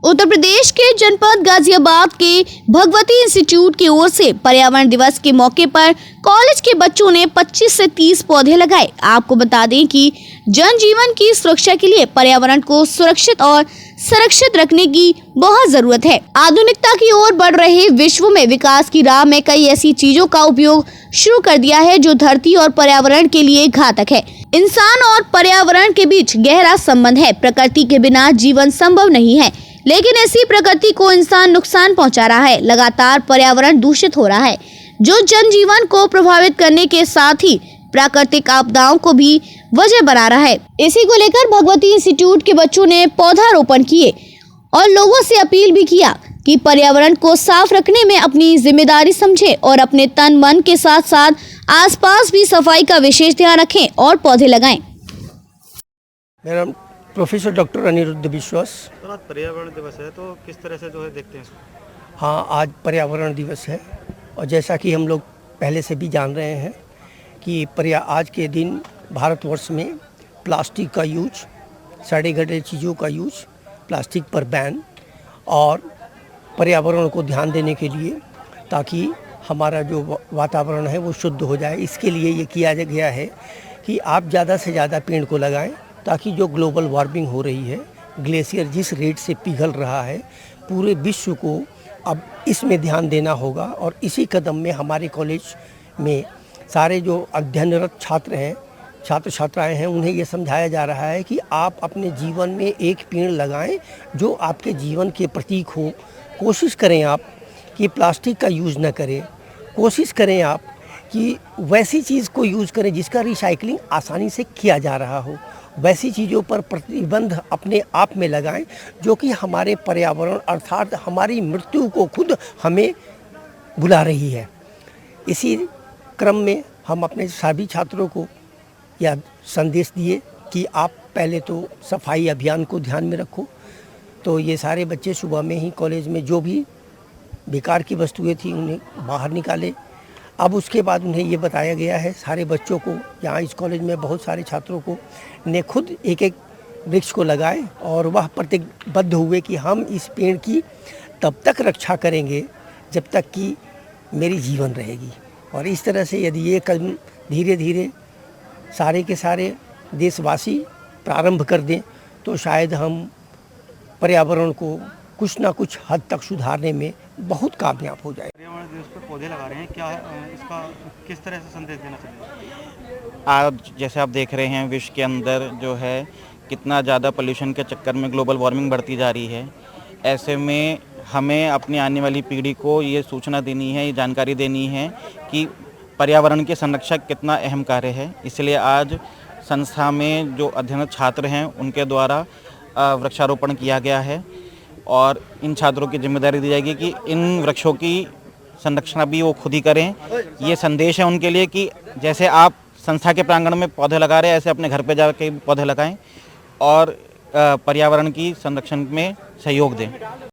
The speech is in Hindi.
उत्तर प्रदेश के जनपद गाजियाबाद के भगवती इंस्टीट्यूट की ओर से पर्यावरण दिवस के मौके पर कॉलेज के बच्चों ने 25 से 30 पौधे लगाए। आपको बता दें कि जनजीवन की सुरक्षा के लिए पर्यावरण को सुरक्षित और संरक्षित रखने की बहुत जरूरत है। आधुनिकता की ओर बढ़ रहे विश्व में विकास की राह में कई ऐसी चीजों का उपयोग शुरू कर दिया है जो धरती और पर्यावरण के लिए घातक है। इंसान और पर्यावरण के बीच गहरा संबंध है। प्रकृति के बिना जीवन संभव नहीं है, लेकिन ऐसी प्रकृति को इंसान नुकसान पहुंचा रहा है। लगातार पर्यावरण दूषित हो रहा है, जो जनजीवन को प्रभावित करने के साथ ही प्राकृतिक आपदाओं को भी वजह बना रहा है। इसी को लेकर भगवती इंस्टीट्यूट के बच्चों ने पौधारोपण किए और लोगों से अपील भी किया कि पर्यावरण को साफ रखने में अपनी जिम्मेदारी समझें और अपने तन मन के साथ साथ आसपास भी सफाई का विशेष ध्यान रखें और पौधे लगाएं। मेरा प्रोफेसर डॉक्टर अनिरुद्ध विश्वास। तो आज पर्यावरण दिवस है, तो किस तरह से जो है देखते हैं इसको? हाँ, आज पर्यावरण दिवस है और जैसा कि हम लोग पहले से भी जान रहे हैं कि आज के दिन भारतवर्ष में प्लास्टिक का यूज, सड़े गले चीज़ों का यूज, प्लास्टिक पर बैन और पर्यावरण को ध्यान देने के लिए ताकि हमारा जो वातावरण है वो शुद्ध हो जाए, इसके लिए ये किया गया है कि आप ज़्यादा से ज़्यादा पेड़ को लगाएं ताकि जो ग्लोबल वार्मिंग हो रही है, ग्लेशियर जिस रेट से पिघल रहा है, पूरे विश्व को अब इसमें ध्यान देना होगा। और इसी कदम में हमारे कॉलेज में सारे जो अध्ययनरत छात्र हैं, छात्र छात्राएं हैं, उन्हें ये समझाया जा रहा है कि आप अपने जीवन में एक पेड़ लगाएं जो आपके जीवन के प्रतीक हो। कोशिश करें आप कि प्लास्टिक का यूज़ न करें, कोशिश करें आप कि वैसी चीज़ को यूज़ करें जिसका रिसाइकलिंग आसानी से किया जा रहा हो। वैसी चीज़ों पर प्रतिबंध अपने आप में लगाएं जो कि हमारे पर्यावरण अर्थात हमारी मृत्यु को खुद हमें बुला रही है। इसी क्रम में हम अपने सभी छात्रों को यह संदेश दिए कि आप पहले तो सफाई अभियान को ध्यान में रखो। तो ये सारे बच्चे सुबह में ही कॉलेज में जो भी बेकार की वस्तुएं थी उन्हें बाहर निकाले। अब उसके बाद उन्हें ये बताया गया है, सारे बच्चों को, यहाँ इस कॉलेज में बहुत सारे छात्रों को ने खुद एक एक वृक्ष को लगाए और वह प्रतिबद्ध हुए कि हम इस पेड़ की तब तक रक्षा करेंगे जब तक कि मेरी जीवन रहेगी। और इस तरह से यदि ये कदम धीरे धीरे सारे के सारे देशवासी प्रारंभ कर दें तो शायद हम पर्यावरण को कुछ ना कुछ हद तक सुधारने में बहुत कामयाब हो जाए। पर्यावरण दिवस पर पौधे लगा रहे हैं, क्या इसका किस तरह से संदेश देना चाहिए? आज जैसे आप देख रहे हैं विश्व के अंदर जो है कितना ज़्यादा पोल्यूशन के चक्कर में ग्लोबल वार्मिंग बढ़ती जा रही है। ऐसे में हमें अपनी आने वाली पीढ़ी को ये सूचना देनी है, ये जानकारी देनी है कि पर्यावरण के संरक्षक कितना अहम कार्य है। इसलिए आज संस्था में जो अध्ययनरत छात्र हैं उनके द्वारा वृक्षारोपण किया गया है और इन छात्रों की जिम्मेदारी दी जाएगी कि इन वृक्षों की संरक्षण भी वो खुद ही करें। ये संदेश है उनके लिए कि जैसे आप संस्था के प्रांगण में पौधे लगा रहे हैं, ऐसे अपने घर पे जाके पौधे लगाएं और पर्यावरण की संरक्षण में सहयोग दें।